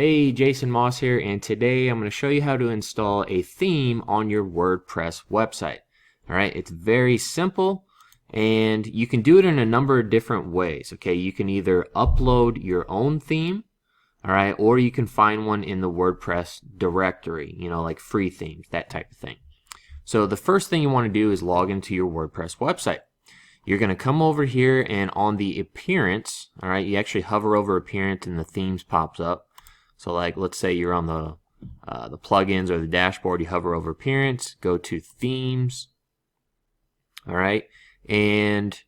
Hey, Jason Moss here, and today I'm going to show you how to install a theme on your WordPress website. Alright, it's very simple, and you can do it in a number of different ways. Okay, you can either upload your own theme, alright, or you can find one in the WordPress directory, like free themes, that type of thing. So the first thing you want to do is log into your WordPress website. You're going to come over here, and on the appearance, alright, you actually hover over appearance and the themes pops up. So like, let's say you're on the plugins or the dashboard, you hover over appearance, go to themes, all right, and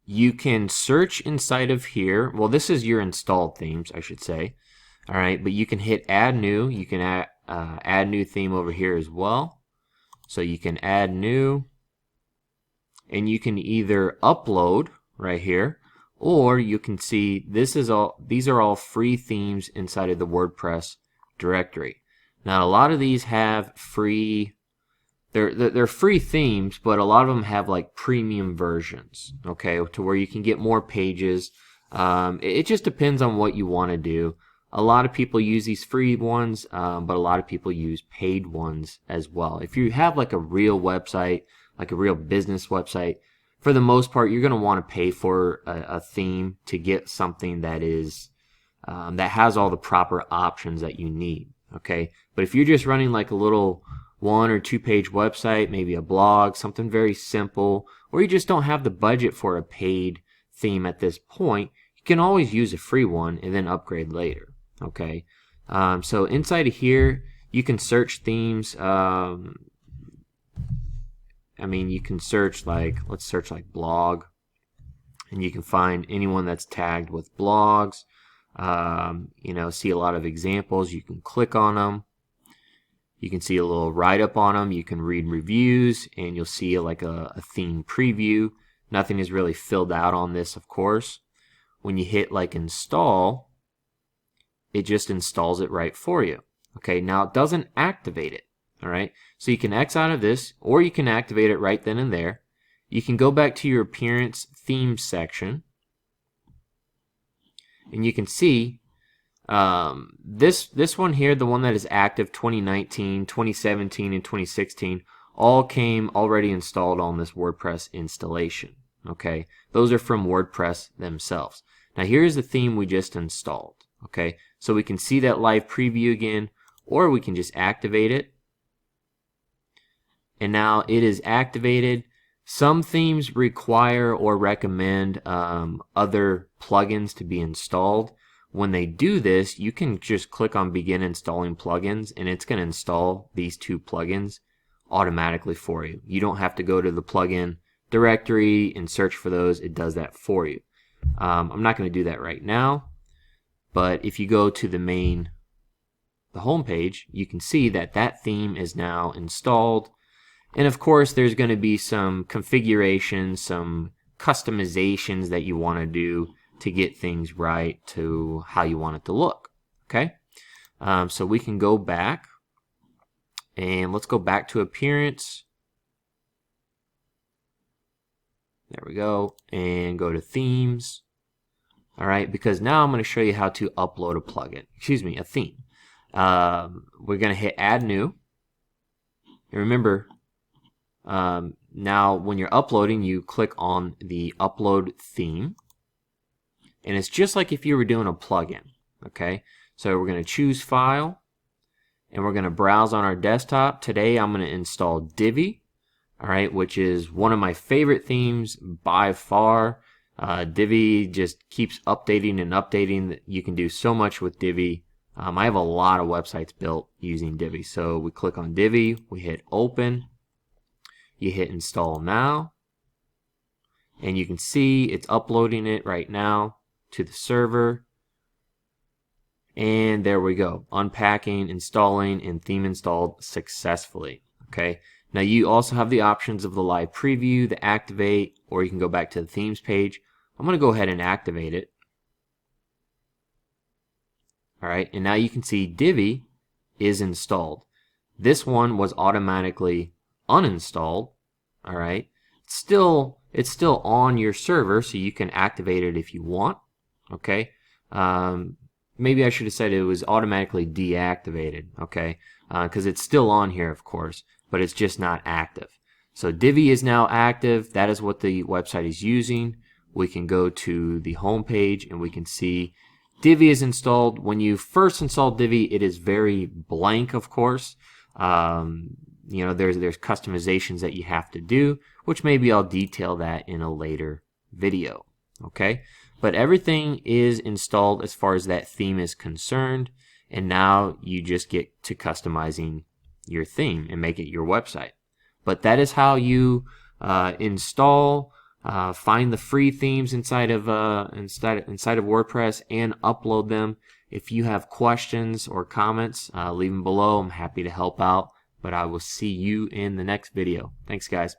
you can search inside of here. Well, this is your installed themes, I should say, all right, but you can hit add new. You can add new theme over here as well. So you can add new, and you can either upload right here, or you can see these are all free themes inside of the WordPress directory. Now a lot of these have free, they're free themes, but a lot of them have like premium versions, okay, to where you can get more pages. It just depends on what you want to do. A lot of people use these free ones, but a lot of people use paid ones as well. If you have like a real website, like a real business website, for the most part, you're going to want to pay for a theme to get something that is that has all the proper options that you need. Okay, but if you're just running like a little 1 or 2 page website, maybe a blog, something very simple, or you just don't have the budget for a paid theme at this point, you can always use a free one and then upgrade later. Okay, so inside of here, you can search themes. You can search let's search like blog, and you can find anyone that's tagged with blogs. See a lot of examples. You can click on them. You can see a little write-up on them. You can read reviews, and you'll see like a theme preview. Nothing is really filled out on this, of course. When you hit like install, it just installs it right for you. Okay, now it doesn't activate it. Alright, so you can X out of this, or you can activate it right then and there. You can go back to your appearance themes section, and you can see this one here, the one that is active 2019, 2017, and 2016, all came already installed on this WordPress installation. Okay, those are from WordPress themselves. Now here's the theme we just installed. Okay, so we can see that live preview again, or we can just activate it. And now it is activated. Some themes require or recommend other plugins to be installed. When they do this, you can just click on begin installing plugins, and it's going to install these 2 plugins automatically for you. You don't have to go to the plugin directory and search for those. It does that for you. I'm not going to do that right now, but if you go to the home page, you can see that that theme is now installed. And of course, there's going to be some configurations, some customizations that you want to do to get things right to how you want it to look. Okay, so we can go back, and let's go back to appearance. There we go, and go to themes. All right, because now I'm going to show you how to upload a plugin. Excuse me, a theme. We're going to hit add new. And remember, now when you're uploading, you click on the upload theme, and it's just like if you were doing a plugin. Okay, so we're going to choose file, and we're going to browse on our desktop. Today I'm going to install Divi, all right, which is one of my favorite themes by far. Divi just keeps updating and updating. You can do so much with Divi. I have a lot of websites built using Divi. So we click on Divi, we hit open. You hit install now, and you can see it's uploading it right now to the server. And there we go, unpacking, installing, and theme installed successfully. Okay, now you also have the options of the live preview, the activate, or you can go back to the themes page. I'm going to go ahead and activate it. Alright, and now you can see Divi is installed. This one was automatically uninstalled. All right, it's still on your server, so you can activate it if you want. Okay, maybe I should have said it was automatically deactivated, okay? Because it's still on here, of course, but it's just not active. So Divi is now active. That is what the website is using. We can go to the home page and we can see Divi is installed. When you first install Divi, it is very blank, of course. You know, there's customizations that you have to do, which maybe I'll detail that in a later video. Okay, but everything is installed as far as that theme is concerned, and now you just get to customizing your theme and make it your website. But that is how you install, find the free themes inside of WordPress and upload them. If you have questions or comments, leave them below. I'm happy to help out, but I will see you in the next video. Thanks, guys.